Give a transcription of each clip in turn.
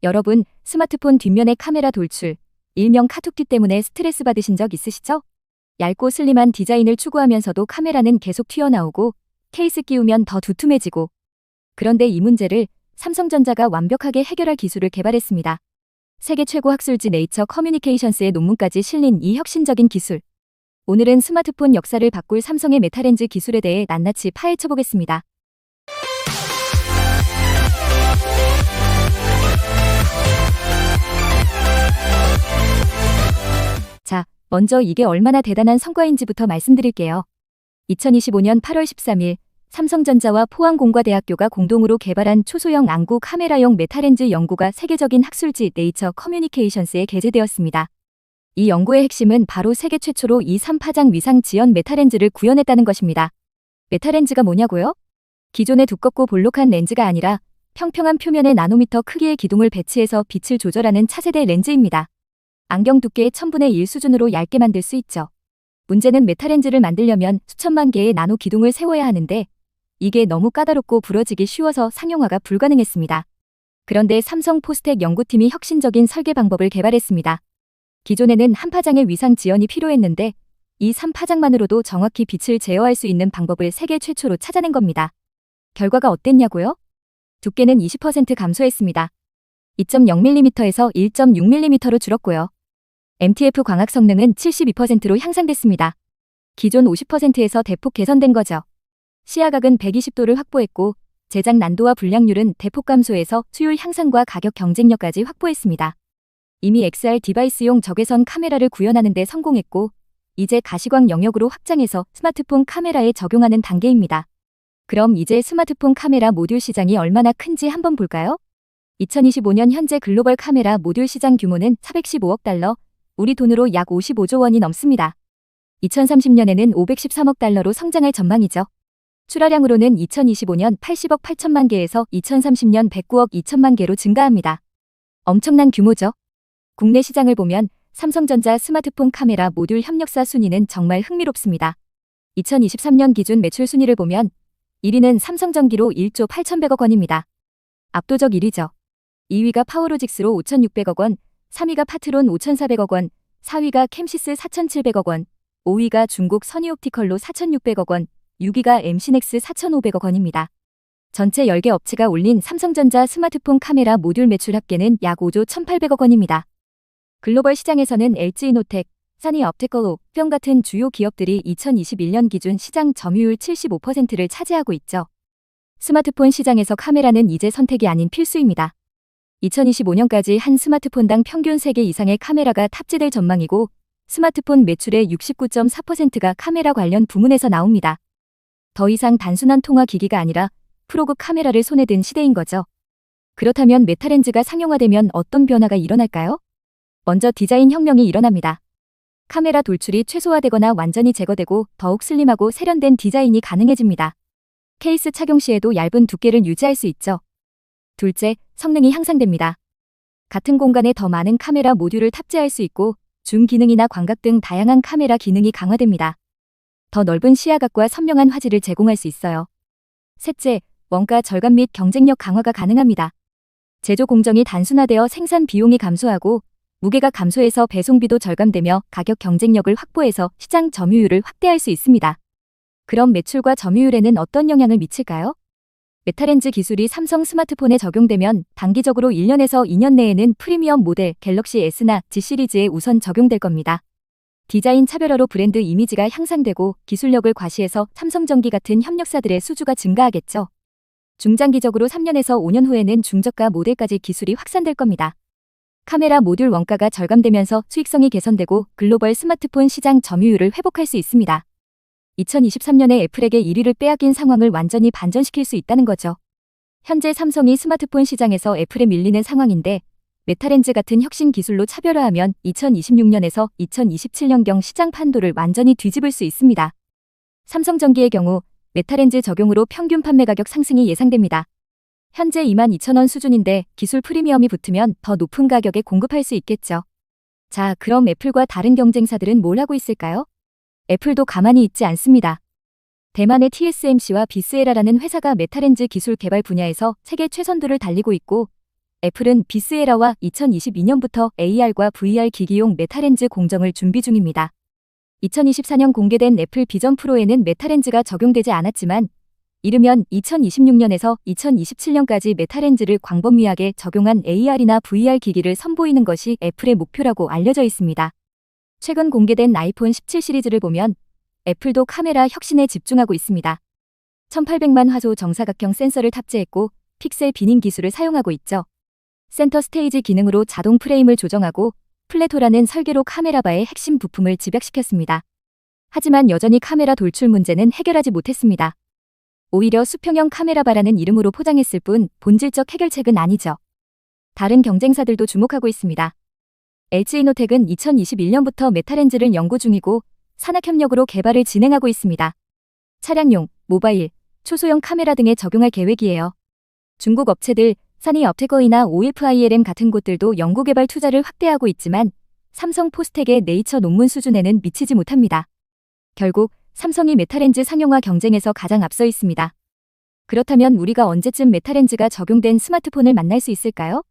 여러분, 스마트폰 뒷면의 카메라 돌출, 일명 카툭튀 때문에 스트레스 받으신 적 있으시죠? 얇고 슬림한 디자인을 추구하면서도 카메라는 계속 튀어나오고 케이스 끼우면 더 두툼해지고. 그런데 이 문제를 삼성전자가 완벽하게 해결할 기술을 개발했습니다. 세계 최고 학술지 네이처 커뮤니케이션스의 논문까지 실린 이 혁신적인 기술. 오늘은 스마트폰 역사를 바꿀 삼성의 메타렌즈 기술에 대해 낱낱이 파헤쳐보겠습니다. 자, 먼저 이게 얼마나 대단한 성과인지부터 말씀드릴게요. 2025년 8월 13일, 삼성전자와 포항공과대학교가 공동으로 개발한 초소형 안구 카메라용 메타렌즈 연구가 세계적인 학술지 네이처 커뮤니케이션스에 게재되었습니다. 이 연구의 핵심은 바로 세계 최초로 2.3파장 위상 지연 메타렌즈를 구현했다는 것입니다. 메타렌즈가 뭐냐고요? 기존의 두껍고 볼록한 렌즈가 아니라 평평한 표면에 나노미터 크기의 기둥을 배치해서 빛을 조절하는 차세대 렌즈입니다. 안경 두께의 1000분의 1 수준으로 얇게 만들 수 있죠. 문제는 메타렌즈를 만들려면 수천만 개의 나노 기둥을 세워야 하는데 이게 너무 까다롭고 부러지기 쉬워서 상용화가 불가능했습니다. 그런데 삼성 포스텍 연구팀이 혁신적인 설계 방법을 개발했습니다. 기존에는 한 파장의 위상 지연이 필요했는데 이 3파장만으로도 정확히 빛을 제어할 수 있는 방법을 세계 최초로 찾아낸 겁니다. 결과가 어땠냐고요? 두께는 20% 감소했습니다. 2.0mm에서 1.6mm로 줄었고요. MTF 광학 성능은 72%로 향상됐습니다. 기존 50%에서 대폭 개선된 거죠. 시야각은 120도를 확보했고 제작 난도와 불량률은 대폭 감소해서 수율 향상과 가격 경쟁력까지 확보했습니다. 이미 XR 디바이스용 적외선 카메라를 구현하는 데 성공했고 이제 가시광 영역으로 확장해서 스마트폰 카메라에 적용하는 단계입니다. 그럼 이제 스마트폰 카메라 모듈 시장이 얼마나 큰지 한번 볼까요? 2025년 현재 글로벌 카메라 모듈 시장 규모는 415억 달러, 우리 돈으로 약 55조 원이 넘습니다. 2030년에는 513억 달러로 성장할 전망이죠. 출하량으로는 2025년 80억 8천만 개에서 2030년 109억 2천만 개로 증가합니다. 엄청난 규모죠. 국내 시장을 보면 삼성전자 스마트폰 카메라 모듈 협력사 순위는 정말 흥미롭습니다. 2023년 기준 매출 순위를 보면 1위는 삼성전기로 1조 8,100억 원입니다. 압도적 1위죠. 2위가 파워로직스로 5,600억 원, 3위가 파트론 5,400억 원, 4위가 캠시스 4,700억 원, 5위가 중국 선희옵티컬로 4,600억 원, 6위가 MC넥스 4,500억 원입니다. 전체 10개 업체가 올린 삼성전자 스마트폰 카메라 모듈 매출 합계는 약 5조 1,800억 원입니다. 글로벌 시장에서는 LG이노텍, 써니옵티컬, 뿅 같은 주요 기업들이 2021년 기준 시장 점유율 75%를 차지하고 있죠. 스마트폰 시장에서 카메라는 이제 선택이 아닌 필수입니다. 2025년까지 한 스마트폰당 평균 3개 이상의 카메라가 탑재될 전망이고 스마트폰 매출의 69.4%가 카메라 관련 부문에서 나옵니다. 더 이상 단순한 통화 기기가 아니라 프로급 카메라를 손에 든 시대인 거죠. 그렇다면 메타렌즈가 상용화되면 어떤 변화가 일어날까요? 먼저 디자인 혁명이 일어납니다. 카메라 돌출이 최소화되거나 완전히 제거되고 더욱 슬림하고 세련된 디자인이 가능해집니다. 케이스 착용 시에도 얇은 두께를 유지할 수 있죠. 둘째, 성능이 향상됩니다. 같은 공간에 더 많은 카메라 모듈을 탑재할 수 있고 줌 기능이나 광각 등 다양한 카메라 기능이 강화됩니다. 더 넓은 시야각과 선명한 화질을 제공할 수 있어요. 셋째, 원가 절감 및 경쟁력 강화가 가능합니다. 제조 공정이 단순화되어 생산 비용이 감소하고 무게가 감소해서 배송비도 절감되며 가격 경쟁력을 확보해서 시장 점유율을 확대할 수 있습니다. 그럼 매출과 점유율에는 어떤 영향을 미칠까요? 메타렌즈 기술이 삼성 스마트폰에 적용되면 단기적으로 1년에서 2년 내에는 프리미엄 모델 갤럭시 S나 G 시리즈에 우선 적용될 겁니다. 디자인 차별화로 브랜드 이미지가 향상되고 기술력을 과시해서 삼성전기 같은 협력사들의 수주가 증가하겠죠. 중장기적으로 3년에서 5년 후에는 중저가 모델까지 기술이 확산될 겁니다. 카메라 모듈 원가가 절감되면서 수익성이 개선되고 글로벌 스마트폰 시장 점유율을 회복할 수 있습니다. 2023년에 애플에게 1위를 빼앗긴 상황을 완전히 반전시킬 수 있다는 거죠. 현재 삼성이 스마트폰 시장에서 애플에 밀리는 상황인데 메타렌즈 같은 혁신 기술로 차별화하면 2026년에서 2027년경 시장 판도를 완전히 뒤집을 수 있습니다. 삼성전기의 경우 메타렌즈 적용으로 평균 판매 가격 상승이 예상됩니다. 현재 22,000원 수준인데 기술 프리미엄이 붙으면 더 높은 가격에 공급할 수 있겠죠. 자, 그럼 애플과 다른 경쟁사들은 뭘 하고 있을까요? 애플도 가만히 있지 않습니다. 대만의 TSMC와 비스에라라는 회사가 메타렌즈 기술 개발 분야에서 세계 최선두를 달리고 있고 애플은 비스에라와 2022년부터 AR과 VR 기기용 메타렌즈 공정을 준비 중입니다. 2024년 공개된 애플 비전 프로에는 메타렌즈가 적용되지 않았지만 이르면 2026년에서 2027년까지 메타렌즈를 광범위하게 적용한 AR이나 VR 기기를 선보이는 것이 애플의 목표라고 알려져 있습니다. 최근 공개된 아이폰 17 시리즈를 보면 애플도 카메라 혁신에 집중하고 있습니다. 1800만 화소 정사각형 센서를 탑재했고 픽셀 비닝 기술을 사용하고 있죠. 센터 스테이지 기능으로 자동 프레임을 조정하고 플래토라는 설계로 카메라바의 핵심 부품을 집약시켰습니다. 하지만 여전히 카메라 돌출 문제는 해결하지 못했습니다. 오히려 수평형 카메라바라는 이름으로 포장했을 뿐 본질적 해결책은 아니죠. 다른 경쟁사들도 주목하고 있습니다. LG이노텍은 2021년부터 메타렌즈를 연구 중이고 산학협력으로 개발을 진행하고 있습니다. 차량용, 모바일, 초소형 카메라 등에 적용할 계획이에요. 중국 업체들 사니업테거이나 OFILM 같은 곳들도 연구개발 투자를 확대하고 있지만 삼성 포스텍의 네이처 논문 수준에는 미치지 못합니다. 결국 삼성이 메타렌즈 상용화 경쟁에서 가장 앞서 있습니다. 그렇다면 우리가 언제쯤 메타렌즈가 적용된 스마트폰을 만날 수 있을까요?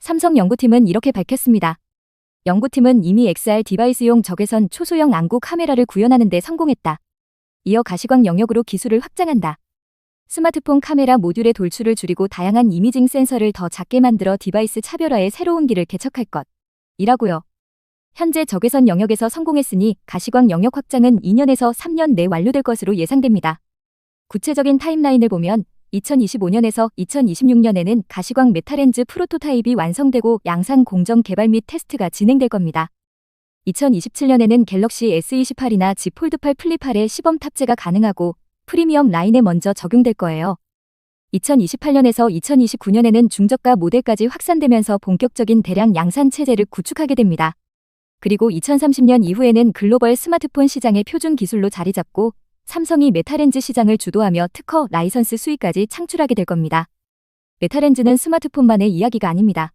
삼성 연구팀은 이렇게 밝혔습니다. 연구팀은 이미 XR 디바이스용 적외선 초소형 안구 카메라를 구현하는 데 성공했다. 이어 가시광 영역으로 기술을 확장한다. 스마트폰 카메라 모듈의 돌출을 줄이고 다양한 이미징 센서를 더 작게 만들어 디바이스 차별화의 새로운 길을 개척할 것. 이라고요. 현재 적외선 영역에서 성공했으니 가시광 영역 확장은 2년에서 3년 내 완료될 것으로 예상됩니다. 구체적인 타임라인을 보면 2025년에서 2026년에는 가시광 메타렌즈 프로토타입이 완성되고 양산 공정 개발 및 테스트가 진행될 겁니다. 2027년에는 갤럭시 S28이나 Z 폴드 8 플립 8의 시범 탑재가 가능하고 프리미엄 라인에 먼저 적용될 거예요. 2028년에서 2029년에는 중저가 모델까지 확산되면서 본격적인 대량 양산 체제를 구축하게 됩니다. 그리고 2030년 이후에는 글로벌 스마트폰 시장의 표준 기술로 자리 잡고 삼성이 메타렌즈 시장을 주도하며 특허 라이선스 수익까지 창출하게 될 겁니다. 메타렌즈는 스마트폰만의 이야기가 아닙니다.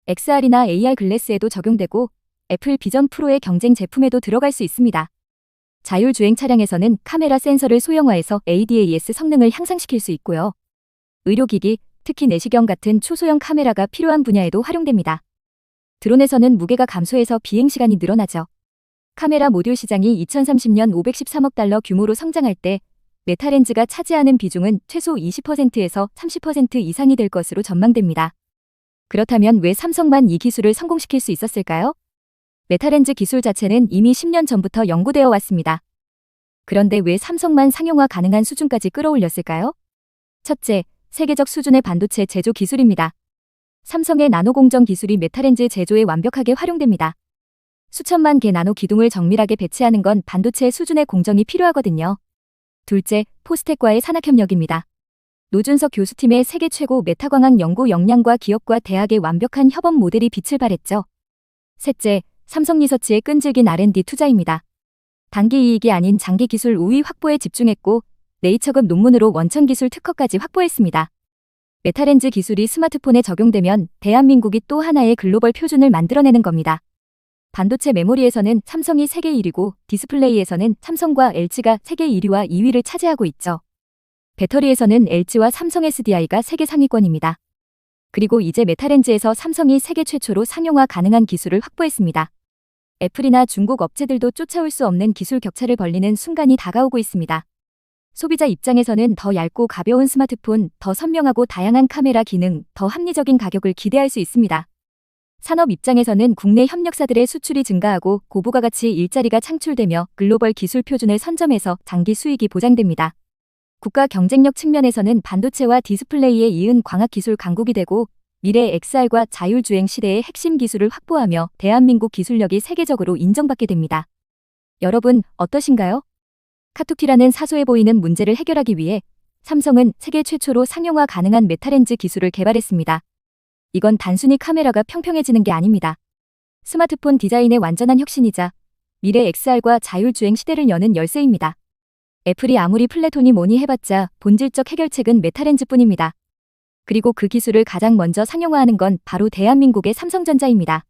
XR이나 AR 글래스에도 적용되고 애플 비전 프로의 경쟁 제품에도 들어갈 수 있습니다. 자율주행 차량에서는 카메라 센서를 소형화해서 ADAS 성능을 향상시킬 수 있고요. 의료기기, 특히 내시경 같은 초소형 카메라가 필요한 분야에도 활용됩니다. 드론에서는 무게가 감소해서 비행시간이 늘어나죠. 카메라 모듈 시장이 2030년 513억 달러 규모로 성장할 때 메타렌즈가 차지하는 비중은 최소 20%에서 30% 이상이 될 것으로 전망됩니다. 그렇다면 왜 삼성만 이 기술을 성공시킬 수 있었을까요? 메타렌즈 기술 자체는 이미 10년 전부터 연구되어 왔습니다. 그런데 왜 삼성만 상용화 가능한 수준까지 끌어올렸을까요? 첫째, 세계적 수준의 반도체 제조 기술입니다. 삼성의 나노 공정 기술이 메타렌즈 제조에 완벽하게 활용됩니다. 수천만 개 나노 기둥을 정밀하게 배치하는 건 반도체 수준의 공정이 필요하거든요. 둘째, 포스텍과의 산학협력입니다. 노준석 교수팀의 세계 최고 메타광학 연구 역량과 기업과 대학의 완벽한 협업 모델이 빛을 발했죠. 셋째, 삼성리서치의 끈질긴 R&D 투자입니다. 단기 이익이 아닌 장기 기술 우위 확보에 집중했고 네이처급 논문으로 원천 기술 특허까지 확보했습니다. 메타렌즈 기술이 스마트폰에 적용되면 대한민국이 또 하나의 글로벌 표준을 만들어내는 겁니다. 반도체 메모리에서는 삼성이 세계 1위고 디스플레이에서는 삼성과 LG가 세계 1위와 2위를 차지하고 있죠. 배터리에서는 LG와 삼성 SDI가 세계 상위권입니다. 그리고 이제 메타렌즈에서 삼성이 세계 최초로 상용화 가능한 기술을 확보했습니다. 애플이나 중국 업체들도 쫓아올 수 없는 기술 격차를 벌리는 순간이 다가오고 있습니다. 소비자 입장에서는 더 얇고 가벼운 스마트폰, 더 선명하고 다양한 카메라 기능, 더 합리적인 가격을 기대할 수 있습니다. 산업 입장에서는 국내 협력사들의 수출이 증가하고 고부가가치 일자리가 창출되며 글로벌 기술 표준을 선점해서 장기 수익이 보장됩니다. 국가 경쟁력 측면에서는 반도체와 디스플레이에 이은 광학 기술 강국이 되고 미래 XR과 자율주행 시대의 핵심 기술을 확보하며 대한민국 기술력이 세계적으로 인정받게 됩니다. 여러분, 어떠신가요? 카툭튀라는 사소해 보이는 문제를 해결하기 위해 삼성은 세계 최초로 상용화 가능한 메타렌즈 기술을 개발했습니다. 이건 단순히 카메라가 평평해지는 게 아닙니다. 스마트폰 디자인의 완전한 혁신이자 미래 XR과 자율주행 시대를 여는 열쇠입니다. 애플이 아무리 플래톤이 뭐니 해봤자 본질적 해결책은 메타렌즈뿐입니다. 그리고 그 기술을 가장 먼저 상용화하는 건 바로 대한민국의 삼성전자입니다.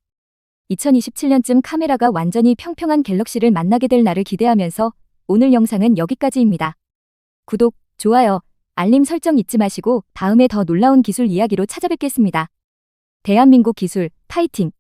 2027년쯤 카메라가 완전히 평평한 갤럭시를 만나게 될 날을 기대하면서 오늘 영상은 여기까지입니다. 구독, 좋아요, 알림 설정 잊지 마시고 다음에 더 놀라운 기술 이야기로 찾아뵙겠습니다. 대한민국 기술, 파이팅!